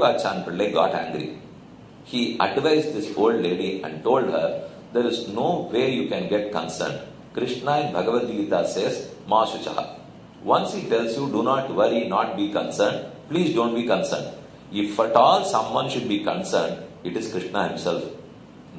Periyavachan Pillai got angry. He advised this old lady and told her, there is no way you can get concerned. Krishna in Bhagavad Gita says, Ma Shuchaha. Once he tells you, do not worry, not be concerned, please don't be concerned. If at all someone should be concerned, it is Krishna himself,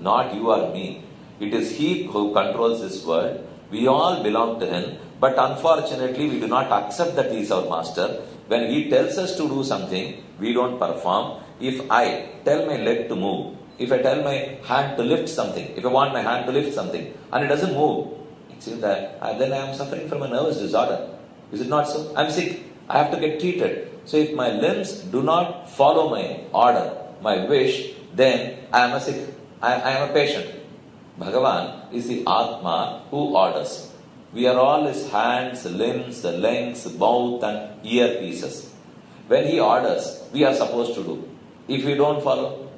not you or me. It is he who controls this world. We all belong to him, but unfortunately we do not accept that he is our master. When he tells us to do something, we don't perform. If I tell my leg to move, if I tell my hand to lift something, if I want my hand to lift something, and it doesn't move, it seems that then I am suffering from a nervous disorder. Is it not so? I am sick. I have to get treated. So if my limbs do not follow my order, my wish, then I am a sick. I am a patient. Bhagavan is the Atma who orders. We are all his hands, limbs, legs, mouth and earpieces. When he orders, we are supposed to do. If we don't follow,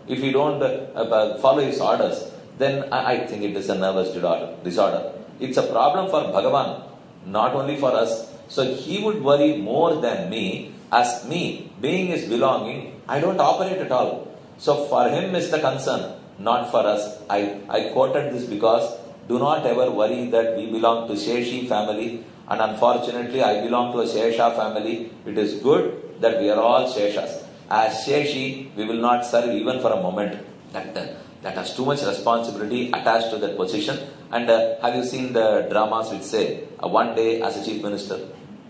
follow his orders, then I think it is a nervous disorder. It's a problem for Bhagavan, not only for us. So he would worry more than me. As me, being his belonging, I don't operate at all. So for him is the concern, not for us. I quoted this because do not ever worry that we belong to Sheshi family, and unfortunately I belong to a Shesha family. It is good that we are all Sheshas. As Sheshi, we will not serve even for a moment. That has too much responsibility attached to that position. And have you seen the dramas which say, one day as a chief minister,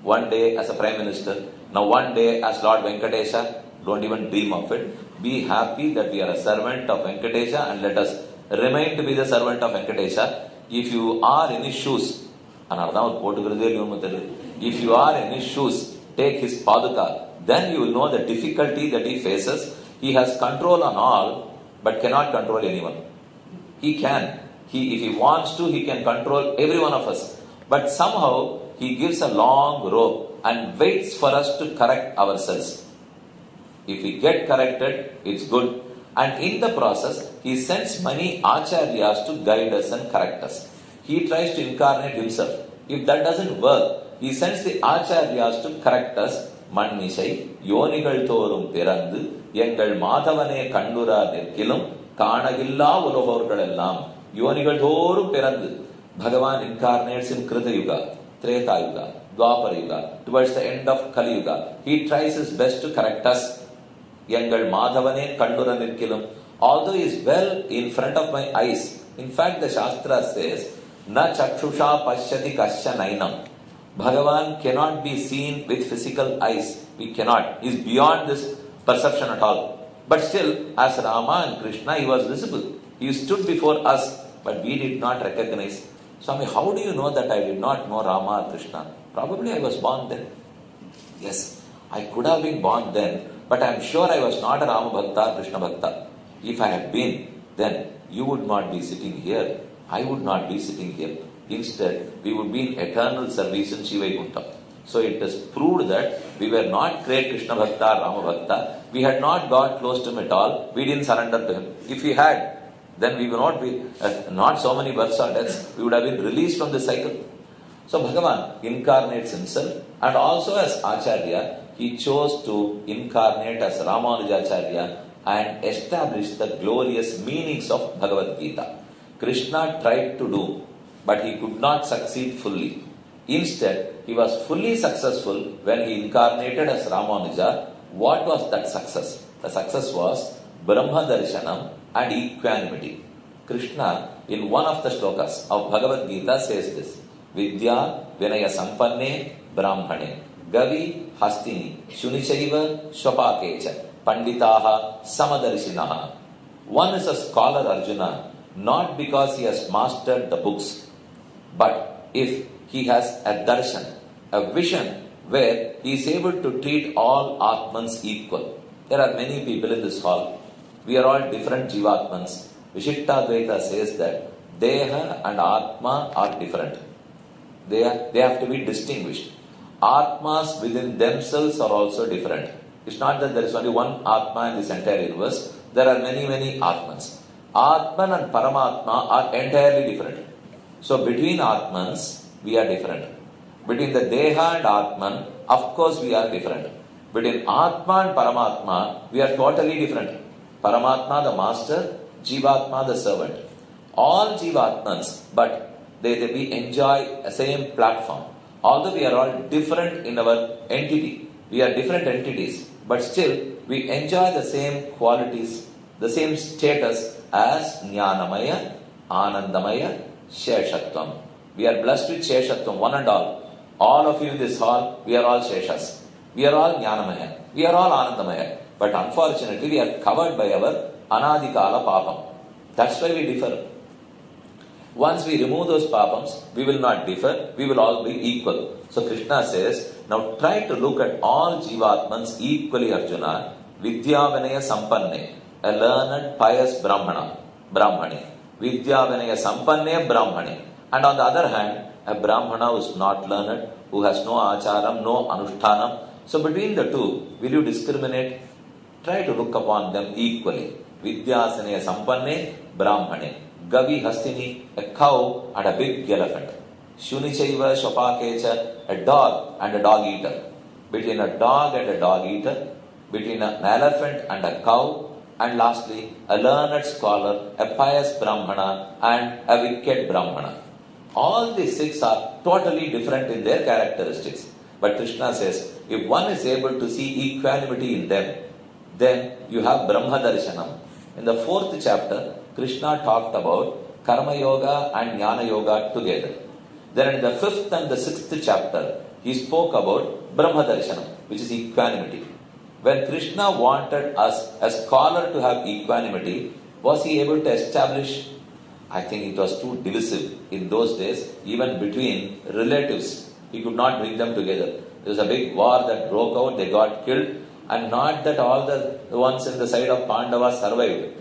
one day as a prime minister, now one day as Lord Venkatesha? Don't even dream of it. Be happy that we are a servant of Venkatesha and let us remain to be the servant of Venkatesha. If you are in his shoes, if you are in his shoes, take his paduka, then you will know the difficulty that he faces. He has control on all, but cannot control anyone. He can. If he wants to, he can control every one of us. But somehow, he gives a long rope and waits for us to correct ourselves. If we get corrected, it's good. And in the process, he sends many acharyas to guide us and correct us. He tries to incarnate himself. If that doesn't work, he sends the acharyas to correct us. Mannisai, yonigal thorum pirandu, yengal madhavane kandura nirkilum, kanagilla ulovorkalellam. Yonigal thorum pirandu. Bhagavan incarnates in Krita Yuga, Treta Yuga, Dwapara Yuga, towards the end of Kali Yuga. He tries his best to correct us. Yangal Madhavane Kandura Nirkilum. Although he is well in front of my eyes. In fact, the Shastra says, Na chakshusha pashyati kasya nainam. Bhagavan cannot be seen with physical eyes. We cannot. He is beyond this perception at all. But still, as Rama and Krishna, he was visible. He stood before us, but we did not recognize. Swami, how do you know that I did not know Rama or Krishna? Probably I was born then. Yes, I could have been born then, but I am sure I was not a Rama Bhakta or Krishna Bhakta. If I had been, then you would not be sitting here. I would not be sitting here. Instead, we would be in eternal service in Shiva Vaikuntha. So it is proved that we were not great Krishna Bhakta or Rama Bhakta. We had not got close to him at all. We didn't surrender to him. If we had, then we would not be, not so many births or deaths. We would have been released from the cycle. So Bhagavan incarnates himself, and also as Acharya, he chose to incarnate as Ramanuja Acharya and establish the glorious meanings of Bhagavad Gita. Krishna tried to do, but he could not succeed fully. Instead, he was fully successful when he incarnated as Ramanuja. What was that success? The success was Brahma Darshanam and equanimity. Krishna, in one of the shlokas of Bhagavad Gita, says this: Vidya Vinaya Sampanne Brahmane Gavi Hastini Shunichaiva Shvapakecha Panditaha Samadarshinaha. One is a scholar, Arjuna, not because he has mastered the books, but if he has a darshan, a vision where he is able to treat all Atmans equal. There are many people in this hall. We are all different Jivatmans. Vishittadvaita says that Deha and Atma are different. They have to be distinguished. Atmas within themselves are also different. It's not that there is only one Atma in this entire universe. There are many, many Atmans. Atman and Paramatma are entirely different. So between Atmans, we are different. Between the Deha and Atman, of course we are different. Between Atma and Paramatma, we are totally different. Paramatma the master, Jivatma the servant. All Jivatmans, but we enjoy the same platform. Although we are all different in our entity, we are different entities, but still we enjoy the same qualities, the same status as Jnanamaya, Anandamaya, Sheshatvam. We are blessed with Sheshatvam, one and all. All of you in this hall, we are all Sheshas. We are all Jnanamaya. We are all Anandamaya. But unfortunately, we are covered by our Anadikala Papam. That's why we differ. Once we remove those papams, we will not differ, we will all be equal. So Krishna says, now try to look at all Jivatmans equally, Arjuna. Vidyavanaya Sampanne, a learned, pious Brahmani. Vidyavanaya Sampanne, Brahmani. And on the other hand, a Brahmana who is not learned, who has no acharam, no anushtanam. So between the two, will you discriminate? Try to look upon them equally. Vidyasanaya Sampanne, Brahmani. Gavi Hastini, a cow and a big elephant. Shunichaiva Shopakecha, a dog and a dog eater. Between a dog and a dog eater, between an elephant and a cow, and lastly, a learned scholar, a pious Brahmana and a wicked Brahmana. All these six are totally different in their characteristics. But Krishna says, if one is able to see equanimity in them, then you have Brahma Darshanam. In the 4th chapter, Krishna talked about Karma Yoga and Jnana Yoga together. Then in the 5th and the 6th chapter, he spoke about Brahma Darshanam, which is equanimity. When Krishna wanted us, a scholar, to have equanimity, was he able to establish? I think it was too divisive in those days, even between relatives. He could not bring them together. There was a big war that broke out, they got killed, and not that all the ones in the side of Pandavas survived.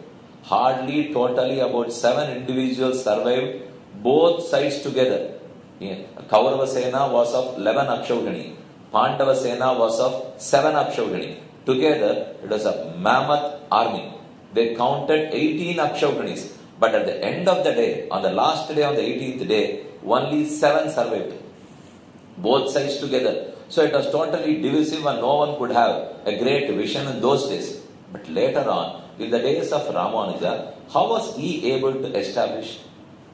Hardly, totally about 7 individuals survived, both sides together. Kaurava Sena was of 11 Akshaugani. Pandava Sena was of 7 Akshaugani. Together, it was a mammoth army. They counted 18 Akshauganis. But at the end of the day, on the last day, on the 18th day, only 7 survived. Both sides together. So it was totally divisive and no one could have a great vision in those days. But later on, in the days of Ramanuja, how was he able to establish?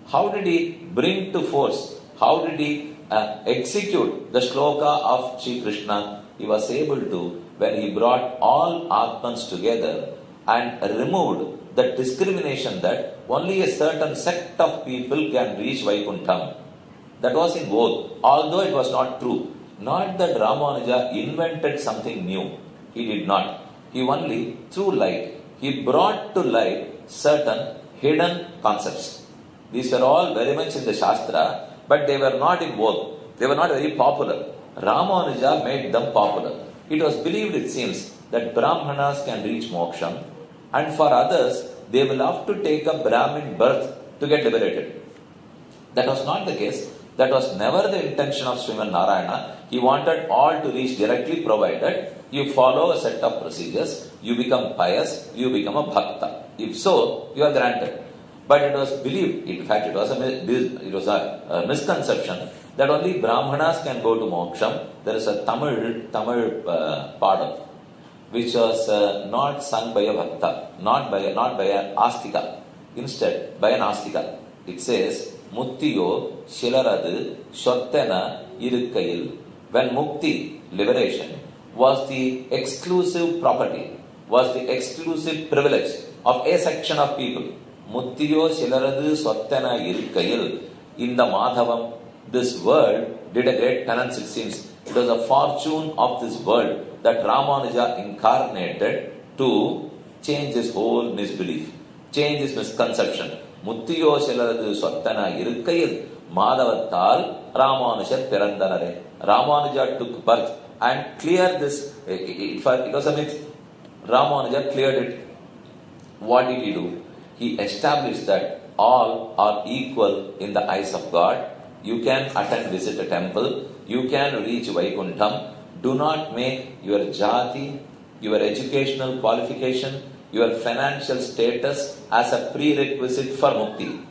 How did he bring to force? How did he execute the shloka of Sri Krishna? He was able to, when he brought all Atmans together and removed the discrimination that only a certain sect of people can reach Vaikuntham. That was in vogue, although it was not true. Not that Ramanuja invented something new. He did not. He only, through light, he brought to light certain hidden concepts. These were all very much in the Shastra, but they were not in vogue. They were not very popular. Ramanuja made them popular. It was believed, it seems, that Brahmanas can reach moksha, and for others, they will have to take a Brahmin birth to get liberated. That was not the case. That was never the intention of Sriman Narayana. He wanted all to reach directly, provided you follow a set of procedures, you become pious, you become a bhakta. If so, you are granted. But it was believed, in fact it was a misconception, that only Brahmanas can go to moksham. There is a Tamil padam, which was not sung by a bhakta, not by an astika, instead by an astika. It says, Muttiyo Shilaradu Shottena Irukkayil. When mukti, liberation, was the exclusive property, was the exclusive privilege of a section of people. Muttiyo Shilaradu Shottena Irukkayil. In the Madhavam, this world did a great penance, it seems. It was the fortune of this world that Ramanuja incarnated to change his whole misbelief, change his misconception. Muttiyo Shilaradu Shottena Irukkayil. Madhavattal Ramanuja Pirandanare. Ramanuja took birth and cleared this. It was a myth. Ramanuja cleared it. What did he do? He established that all are equal in the eyes of God. You can visit a temple. You can reach Vaikuntham. Do not make your jati, your educational qualification, your financial status as a prerequisite for mukti.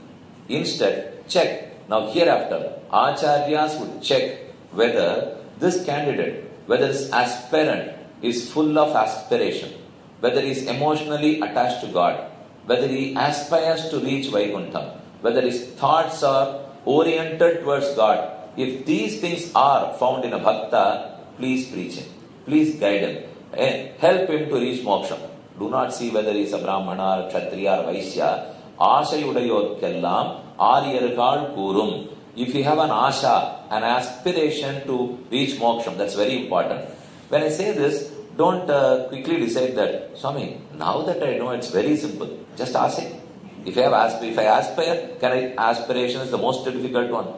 Instead, check. Now hereafter, acharyas would check whether this candidate, whether this aspirant is full of aspiration, whether he is emotionally attached to God, whether he aspires to reach Vaikuntham, whether his thoughts are oriented towards God, if these things are found in a bhakta, please preach him, please guide him, help him to reach moksha. Do not see whether he is a Brahmana, Kshatriya, or Vaishya. Ashayudayorkellam Aryargal Kurum. If you have an asha, an aspiration to reach moksha, that's very important. When I say this, don't quickly decide that, Swami, now that I know, it's very simple. Just ask him. If I aspire, aspiration is the most difficult one.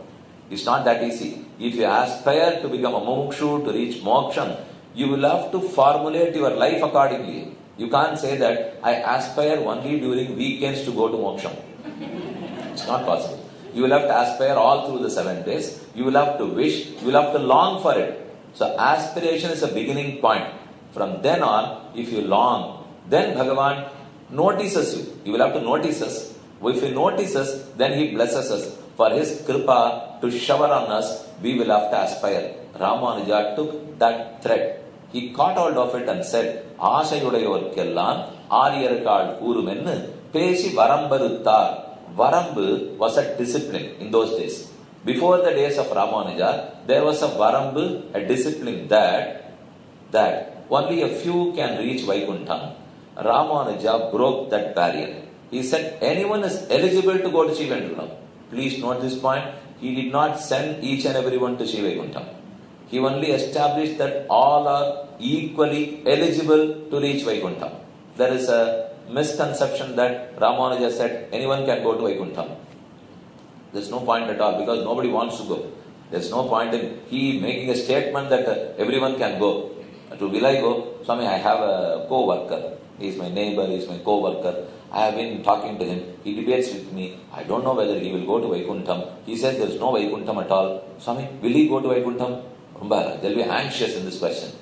It's not that easy. If you aspire to become a mukshu, to reach moksha, you will have to formulate your life accordingly. You can't say that I aspire only during weekends to go to moksha. It's not possible. You will have to aspire all through the 7 days. You will have to wish. You will have to long for it. So aspiration is a beginning point. From then on, if you long, then Bhagavan notices you. You will have to notice us. If he notices us, then he blesses us. For his kripa to shower on us, we will have to aspire. Ramanuja took that thread. He caught hold of it and said, Ashayudayorkellan Aryargal Kurumennu Peshi Varambaruttar. Varambu was a discipline in those days. Before the days of Ramanuja, there was a Varambu, a discipline that only a few can reach Vaikuntham. Ramanuja broke that barrier. He said, anyone is eligible to go to Shivaikuntam. Please note this point. He did not send each and everyone to Shivaikuntam. He only established that all are equally eligible to reach Vaikuntham. There is a misconception that Ramanuja said anyone can go to Vaikuntham. There's no point at all, because nobody wants to go. There's no point in he making a statement that everyone can go. To will I go? Swami, I have a co-worker. He is my neighbor, he is my co-worker. I have been talking to him. He debates with me. I don't know whether he will go to Vaikuntham. He says there is no Vaikuntham at all. Swami, will he go to Vaikuntham? They'll be anxious in this question.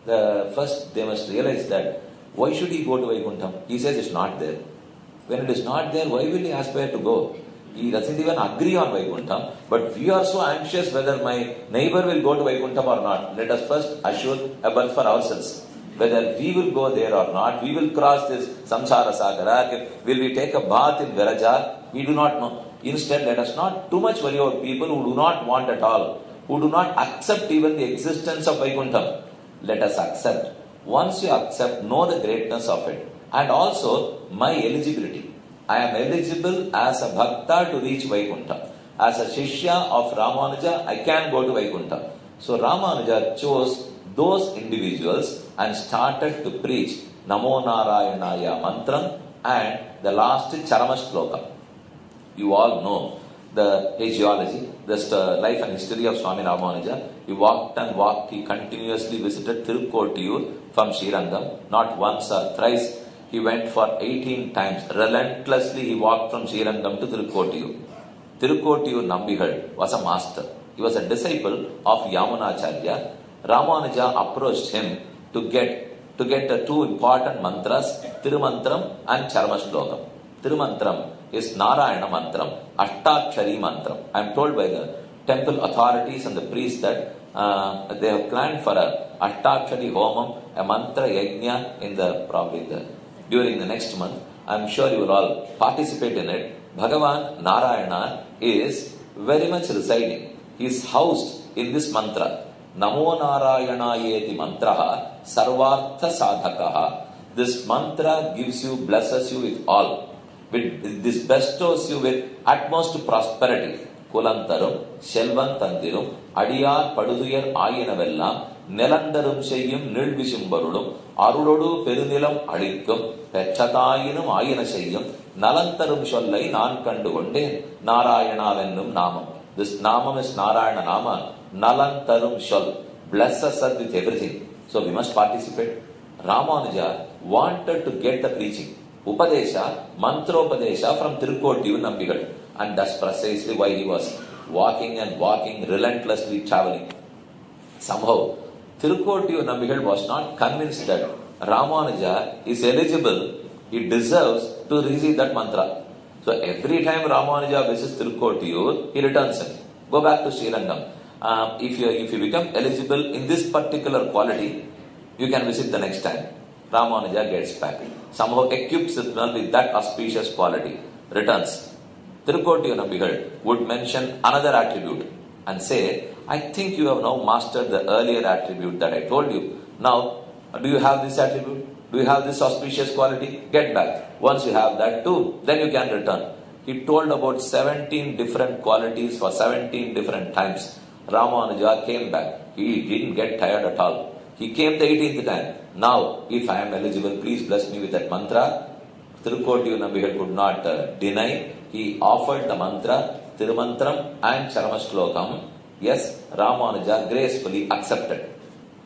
First, they must realize that why should he go to Vaikuntham? He says it's not there. When it is not there, why will he aspire to go? He doesn't even agree on Vaikuntham. But we are so anxious whether my neighbor will go to Vaikuntham or not. Let us first assure a birth for ourselves. Whether we will go there or not, we will cross this samsara sagara, will we take a bath in Viraja? We do not know. Instead, let us not too much worry about people who do not want at all, who do not accept even the existence of Vaikuntham. Let us accept. Once you accept, know the greatness of it. And also, my eligibility. I am eligible as a bhakta to reach Vaikuntham. As a shishya of Ramanuja, I can go to Vaikuntham. So Ramanuja chose those individuals and started to preach Namo Narayanaya mantram and the last Charama Shloka. You all know the hagiology, the life and history of Swami Ramanuja. He walked and walked. He continuously visited Tirukotiyur from Srirangam, not once or thrice. He went for 18 times. Relentlessly he walked from Srirangam to Tirukotiyur. Tirukotiyur Nambihal was a master. He was a disciple of Yamunacharya. Ramanuja approached him to get the two important mantras, Tirumantram and Charama Shlokam. Tirumantram is Narayana Mantram, Ashtakshari Mantram. I am told by the temple authorities and the priests that they have planned for a Ashtakshari Homam, a mantra yajna during the next month. I am sure you will all participate in it. Bhagavan Narayana is very much residing. He is housed in this mantra. Namo Narayanayeti mantraha sarvartha sadhakaha. This mantra gives you, blesses you with all. This bestows you with utmost prosperity. Kulantarum, Shelvan Tandirum, Adiyar Paduduyar Ayanavellam, Nelandarum Shayim Nilvishimbarudum, Arudu Perunilam Adikum, Petchatayinum Ayana Shayim, Nalantarum Sholai Nan Kandugunde, Narayana Vendum Namam. This Namam is Narayana Nama. Nalantarum Shol. Blesses us with everything. So we must participate. Ramanuja wanted to get the preaching. Upadesha, Mantropadesha from Tirukotiyur Nambigal. And that's precisely why he was walking and walking, relentlessly traveling. Somehow, Tirukotiyur Nambigal was not convinced that Ramanuja is eligible, he deserves to receive that mantra. So every time Ramanuja visits Tirukotiyur, he returns him. Go back to Srirangam. If you become eligible in this particular quality, You can visit the next time. Ramanuja gets back. Somehow equips himself with that auspicious quality. Returns. Tirukoti Nambigal would mention another attribute and say, I think you have now mastered the earlier attribute that I told you. Now, do you have this attribute? Do you have this auspicious quality? Get back. Once you have that too, then you can return. He told about 17 different qualities for 17 different times. Ramanuja came back. He didn't get tired at all. He came the 18th time. Now, if I am eligible, please bless me with that mantra. Tirukoti Nambigal could not deny. He offered the mantra, Tirumantram and Charamashlokam. Yes, Ramanuja gracefully accepted.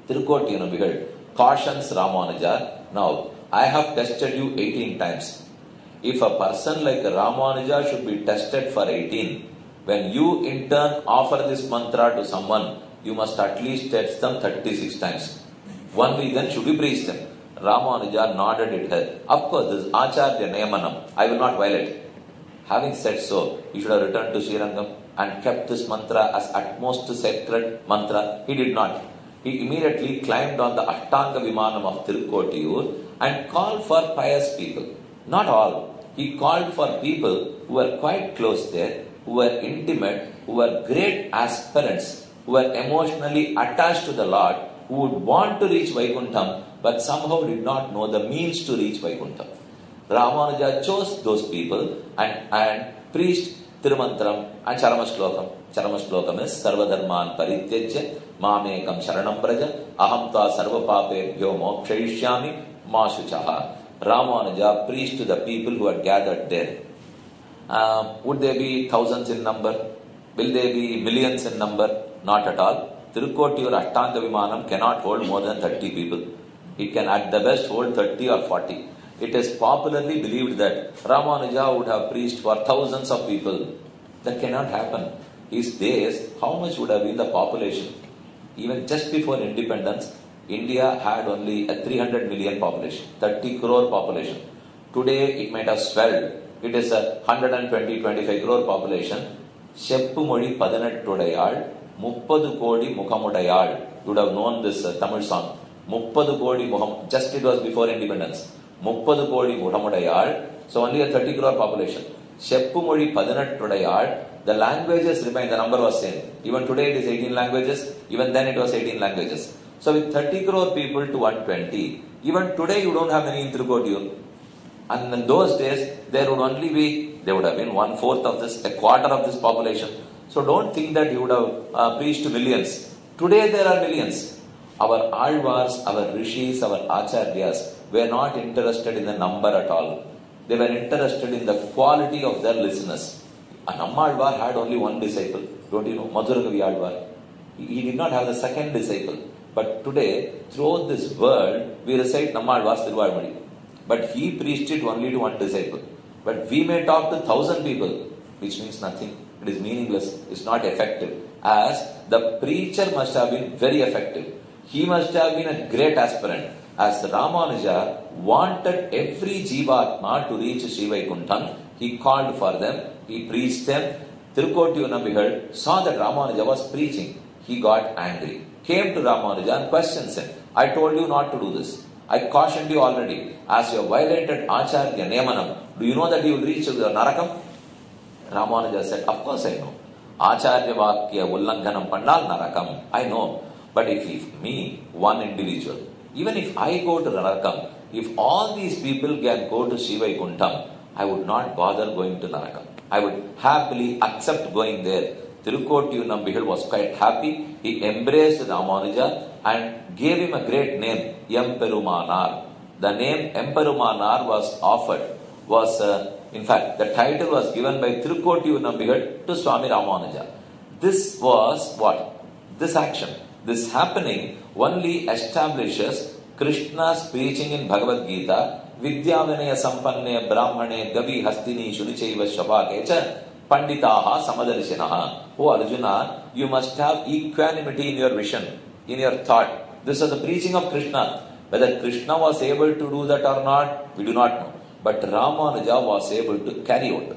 Tirukoti Nambigal cautions Ramanuja. Now, I have tested you 18 times. If a person like Ramanuja should be tested for 18, when you in turn offer this mantra to someone, you must at least test them 36 times. Only then should you preach them. Ramanuja nodded his head. Of course, this is Acharya Nayamanam. I will not violate. Having said so, he should have returned to Srirangam and kept this mantra as utmost sacred mantra. He did not. He immediately climbed on the Ashtanga Vimanam of Tirukotiyur and called for pious people. Not all. He called for people who were quite close there, who were intimate, who were great aspirants, who were emotionally attached to the Lord, who would want to reach Vaikuntham, but somehow did not know the means to reach Vaikuntham. Ramanuja chose those people and preached Tirumantram and Charamashlokam. Charamashlokam is Sarvadharman Parityajya Mamekam Sharanam Praja Ahamta Sarvapapebhyo Mokshayishyami Mashuchaha. Ramanuja preached to the people who had gathered there. Would they be thousands in number? Will they be millions in number? Not at all. Tirukotiyur Ashtanga Vimanam cannot hold more than 30 people. It can at the best hold 30 or 40. It is popularly believed that Ramanuja would have preached for thousands of people. That cannot happen. His days, how much would have been the population? Even just before independence, India had only a 300 million population, 30 crore population. Today it might have swelled. It is a 120-25 crore population. Sheppu Modi Padanatudayal, 30 Kodi Mukhamudayal. You would have known this Tamil song. 30 Kodi Mukham, just it was before independence. 30 Kodi Mukhamudayal, so only a 30 crore population. Sheppu Modi Padanatudayal, the languages remain, the number was same. Even today it is 18 languages, even then it was 18 languages. So with 30 crore people to 120, even today you don't have many in Tirukotiyur. And in those days, there would only be, there would have been 1/4 of this, a quarter of this population. So don't think that you would have preached to millions. Today there are millions. Our Alvars, our Rishis, our Acharyas were not interested in the number at all. They were interested in the quality of their listeners. And Nammalvar had only one disciple. Don't you know? Madhuragavi Alvar. He did not have the second disciple. But today, throughout this world, we recite Nammalvar's Tiruvazhmozhi. But he preached it only to one disciple. But we may talk to 1,000 people, which means nothing. It is meaningless. It's not effective. As the preacher must have been very effective. He must have been a great aspirant. As Ramanuja wanted every Jivatma to reach Sri Vaikuntham, he called for them, he preached them. Tirukotiyur Nambigal saw that Ramanuja was preaching. He got angry. Came to Ramanuja and questioned him. I told you not to do this. I cautioned you already. As you have violated Acharya Nayamanam, do you know that you will reach the Narakam? Ramanuja said, of course I know. Acharya Vakya Ullanghanam Pandal Narakam. I know. But if me, one individual, even if I go to Narakam, if all these people can go to Sri Vaikuntham, I would not bother going to Narakam. I would happily accept going there. Tirukotiyur Nambigal was quite happy. He embraced Ramanuja and gave him a great name, Emperumanar. The name Emperumanar was offered, in fact, the title was given by Tirukotiyur Nambigal to Swamy Ramanuja. This was what? This action, this happening only establishes Krishna's preaching in Bhagavad Gita, Vidyavanaya Sampanne Brahmane Gavi Hastini Shunichaiva Shapakecha Panditaha Samadarishinaha. Oh Arjuna, you must have equanimity in your vision, in your thought. This is the preaching of Krishna. Whether Krishna was able to do that or not, we do not know. But Ramanuja was able to carry out.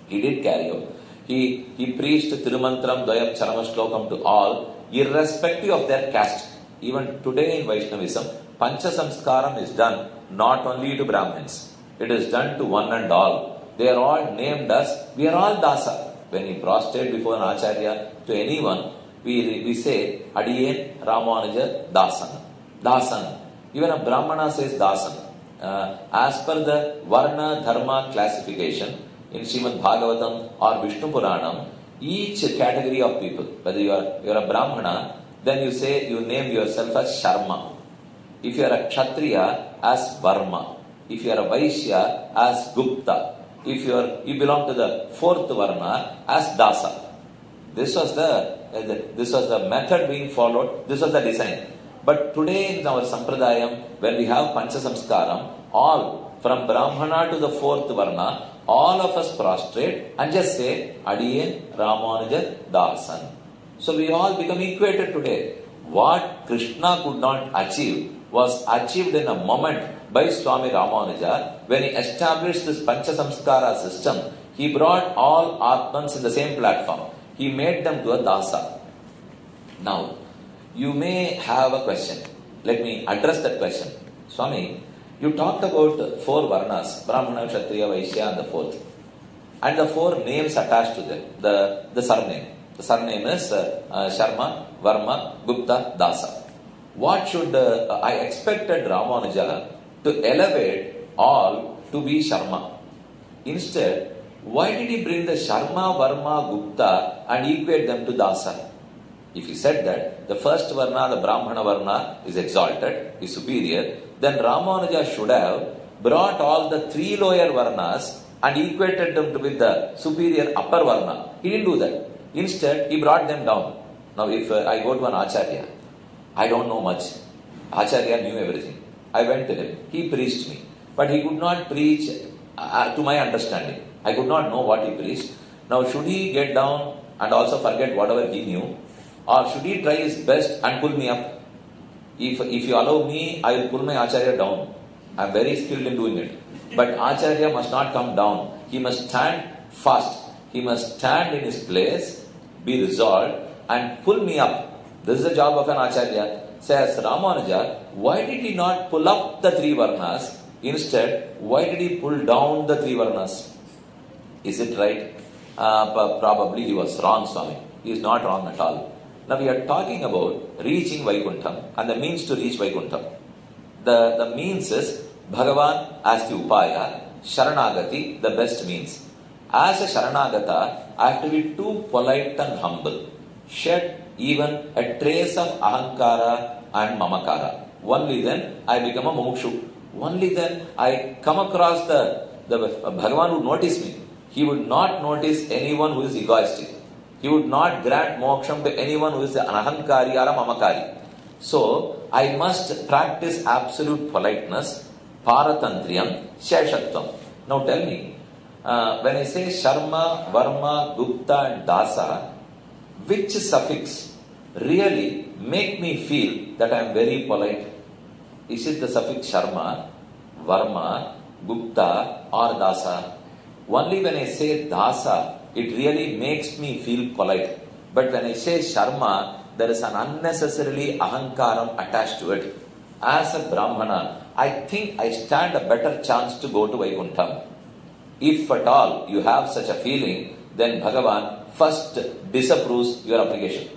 He did carry out. He preached Tirumantram Dayam Charamashlokam to all, irrespective of their caste. even today in Vaishnavism, Pancha Samskaram is done not only to Brahmins. It is done to one and all. They are all named as, we are all dasa. When we prostrate before an acharya to anyone, we say, Adiyen Ramanuja Dasan. Dasan. Even a Brahmana says Dasan. As per the Varna Dharma classification in Srimad Bhagavatam or Vishnu Puranam, each category of people, whether you are a Brahmana, then you name yourself as Sharma. If you are a Kshatriya, as Varma. If you are a Vaishya, as Gupta. If you belong to the fourth Varna, as Dasa. This was the method being followed. This was the design. But today in our Sampradayam, when we have Pancha Samskaram, all from Brahmana to the fourth Varna, all of us prostrate and just say, Adiyen Ramanuja Dasan. So we all become equated today. What Krishna could not achieve was achieved in a moment by Swamy Ramanuja when he established this Pancha Samskara system. He brought all Atmans in the same platform. He made them to a Dasa. Now, you may have a question. Let me address that question. Swami, you talked about four Varnas, Brahmana, Kshatriya, Vaishya and the fourth. And the four names attached to them, the surname. The surname is Sharma, Varma, Gupta, Dasa. What should I expected Ramanuja to elevate all to be Sharma. Instead, why did he bring the Sharma, Varma, Gupta and equate them to Dasa? If he said that the first Varna, the Brahmana Varna, is exalted, is superior, then Ramanuja should have brought all the three lower Varnas and equated them with the superior upper Varna. He didn't do that. Instead, he brought them down. Now, if I go to an Acharya, I don't know much. Acharya knew everything. I went to him. He preached me. But he could not preach to my understanding. I could not know what he preached. Now, should he get down and also forget whatever he knew? Or should he try his best and pull me up? If you allow me, I will pull my Acharya down. I am very skilled in doing it. But Acharya must not come down. He must stand fast. He must stand in his place, be resolved, and pull me up. This is the job of an Acharya. Says Ramanuja, why did he not pull up the three Varnas? Instead, why did he pull down the three Varnas? Is it right? Probably he was wrong, Swami. He is not wrong at all. Now we are talking about reaching Vaikuntham and the means to reach Vaikuntham. The means is Bhagavan as the Upaya, Sharanagati, the best means. As a Sharanagata, I have to be too polite and humble. Shed even a trace of Ahankara and Mamakara. Only then I become a Mumukshu. Only then I come across the Bhagavan would notice me. He would not notice anyone who is egoistic. He would not grant moksham to anyone who is an ahankari or a mamakari. So, I must practice absolute politeness, paratantriyam, sheshatvam. Now tell me, when I say Sharma, Varma, Gupta and Dasa, which suffix really make me feel that I am very polite? Is it the suffix Sharma, Varma, Gupta or Dasa? Only when I say Dasa, it really makes me feel polite. But when I say Sharma, there is an unnecessarily ahankaram attached to it. As a Brahmana, I think I stand a better chance to go to Vaikuntham. If at all you have such a feeling, then Bhagavan first disapproves your application.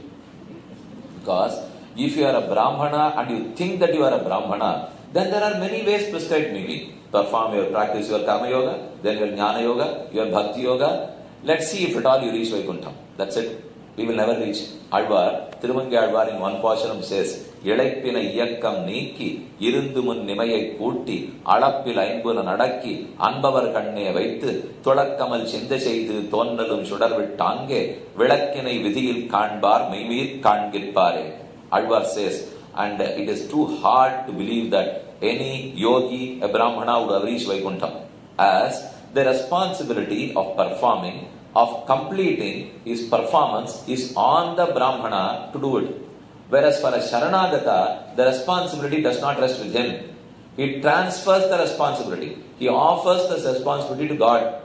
Because if you are a Brahmana and you think that you are a Brahmana, then there are many ways prescribed maybe. Perform your practice, your Karma Yoga, then your Jnana Yoga, your Bhakti Yoga. Let's see if at all you reach Vaikuntham. That's it. We will never reach. Alvar, Tirumangi Alvar in one portion says, Yelaipina Yakkam Niki, Irundumun Nimayai Putti, Adapil Aimbuna Nadaki, Anbavar Kanne Vaitu, Todakamal Chindashaidu, Tonalum Shudarvit Tange, Vedakinai Vidil Kandbar, Mimir Kandgilpare. Alvar says, and it is too hard to believe that any yogi, a Brahmana would have reached Vaikuntham, as the responsibility of performing, of completing his performance is on the Brahmana to do it. Whereas for a Sharanagata, the responsibility does not rest with him. He transfers the responsibility. He offers the responsibility to God.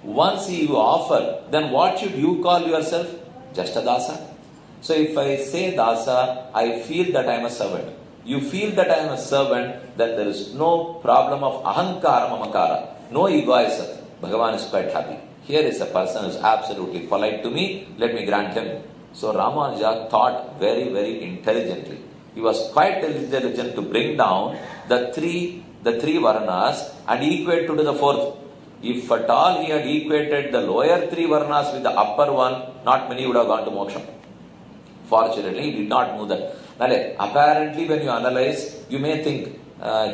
Once you offer, then what should you call yourself? Just a Dasa. So if I say dasa, I feel that I am a servant. You feel that I am a servant, then there is no problem of ahankara mamakara, no egoism. Bhagavan is quite happy. Here is a person who is absolutely polite to me, let me grant him. So Ramanuja thought very, very intelligently. He was quite intelligent to bring down the three varnas and equate to the fourth. If at all he had equated the lower three varnas with the upper one, not many would have gone to moksha. Fortunately, he did not know that. Apparently, when you analyze, you may think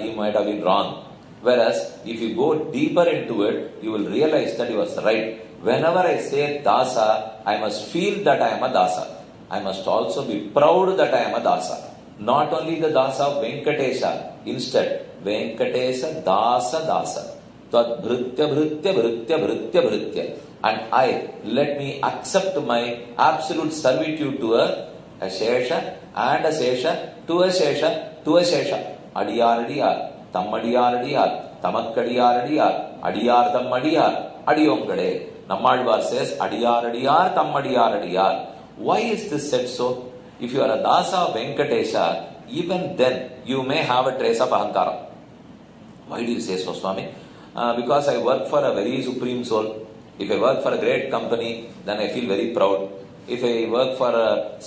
he might have been wrong. Whereas, if you go deeper into it, you will realize that he was right. Whenever I say dasa, I must feel that I am a dasa. I must also be proud that I am a dasa. Not only the dasa of Venkatesha, instead, Venkatesha dasa dasa. Tad bhritya bhritya bhritya bhritya bhritya. And let me accept my absolute servitude to a Shesha and a Sesha to a Shesha to a Shesha. Adiyar adiyar, tammadiyar adiyar, tamakkadiyar adiyar, adiyar tammadiyar, adiyongade. Nammalvar says adiyar adiyar, tammadiyar adiyar. Why is this said so? If you are a dasa of Venkatesha, even then you may have a trace of ahankara. Why do you say so, Swami? Because I work for a very supreme soul. If I work for a great company, then I feel very proud. If I work for a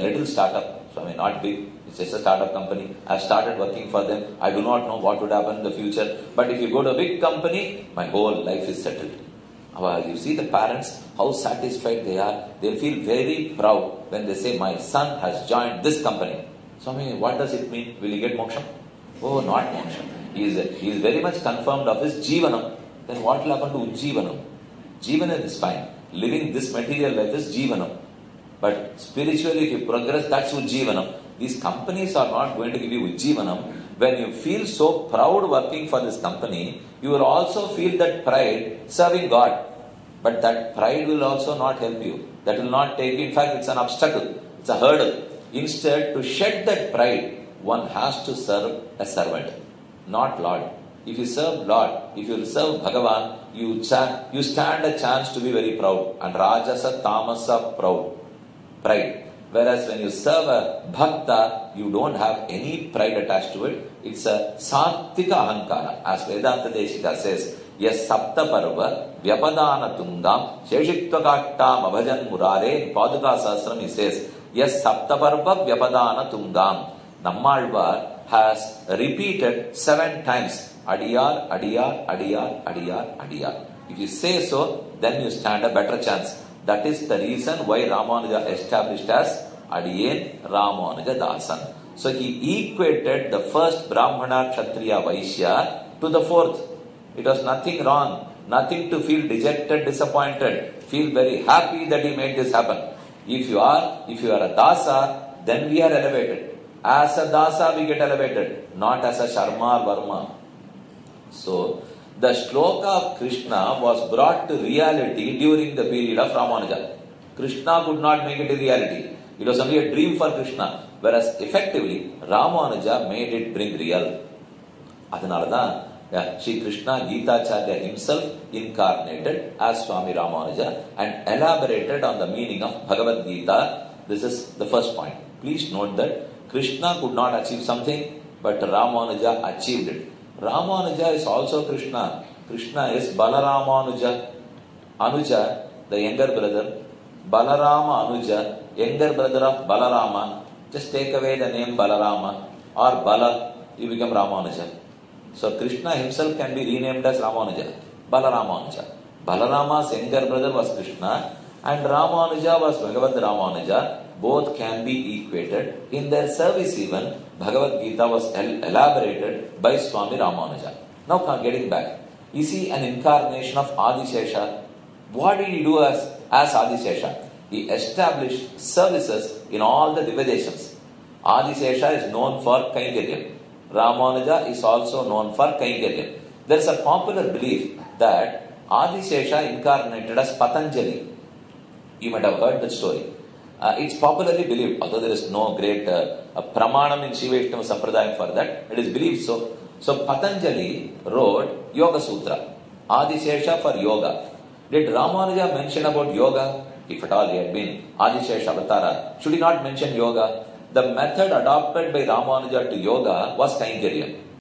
little startup, so I mean not big, it's just a startup company, I've started working for them, I do not know what would happen in the future. But if you go to a big company, my whole life is settled. You see the parents, how satisfied they are. They'll feel very proud when they say, my son has joined this company. So I mean, what does it mean? Will he get moksha? Oh, not moksha. He is very much confirmed of his jivanam. Then what will happen to jivanam? Jivanam is fine. Living this material life is jivanam. But spiritually, if you progress, that's ujjivanam. These companies are not going to give you ujjivanam. When you feel so proud working for this company, you will also feel that pride serving God. But that pride will also not help you. That will not take you. In fact, it's an obstacle. It's a hurdle. Instead, to shed that pride, one has to serve a servant, not Lord. If you serve Lord, if you serve Bhagavan, you stand a chance to be very proud. And Rajasa, Tamasa, pride. Whereas when you serve a Bhakta, you don't have any pride attached to it. It's a Sattvika Ahankara. As Vedanta Deshika says, Yes Sapta Parva, Vyapadana Tungam, Sheshitva Kattam Abhajan Murare, in Paduka Sahasram he says, Yes Sapta Parva, Vyapadana Tungam. Nammalvar has repeated 7 times, Adiyar, Adiyar, Adiyar, Adiyar, Adiyar. If you say so, then you stand a better chance. That is the reason why Ramanuja established as Adiyen Ramanuja Dasan. So he equated the first Brahmana, Kshatriya, Vaishya to the fourth. It was nothing wrong, nothing to feel dejected, disappointed. Feel very happy that he made this happen. If you are a Dasa, then we are elevated. As a Dasa, we get elevated, not as a Sharma or Varma. So, the shloka of Krishna was brought to reality during the period of Ramanuja. Krishna could not make it a reality. It was only a dream for Krishna. Whereas effectively, Ramanuja made it bring real. Adanalada, Sri Krishna Gita-charya himself incarnated as Swami Ramanuja and elaborated on the meaning of Bhagavad Gita. This is the first point. Please note that Krishna could not achieve something, but Ramanuja achieved it. Ramanuja is also Krishna. Krishna is Balaramanuja. Anuja, the younger brother. Balarama Anuja, younger brother of Balarama. Just take away the name Balarama or Bala, you become Ramanuja. So Krishna himself can be renamed as Ramanuja. Balaramanuja. Balarama's younger brother was Krishna and Ramanuja was Bhagavad Ramanuja. Both can be equated. In their service even, Bhagavad Gita was elaborated by Swami Ramanuja. Now getting back, you see an incarnation of Adishesha. What did he do as Adishesha? He established services in all the Divadesanas. Adishesha is known for Kainkariam. Ramanuja is also known for Kainkariam. There is a popular belief that Adishesha incarnated as Patanjali. You might have heard that story. It's popularly believed, although there is no great pramanam in Shiva Vaishnava Sampradayam for that, it is believed so. So Patanjali wrote Yoga Sutra, Adishesha for yoga. Did Ramanuja mention about yoga? if at all he had been Adishesha Avatara, should he not mention yoga? The method adopted by Ramanuja to yoga was Kainkariya.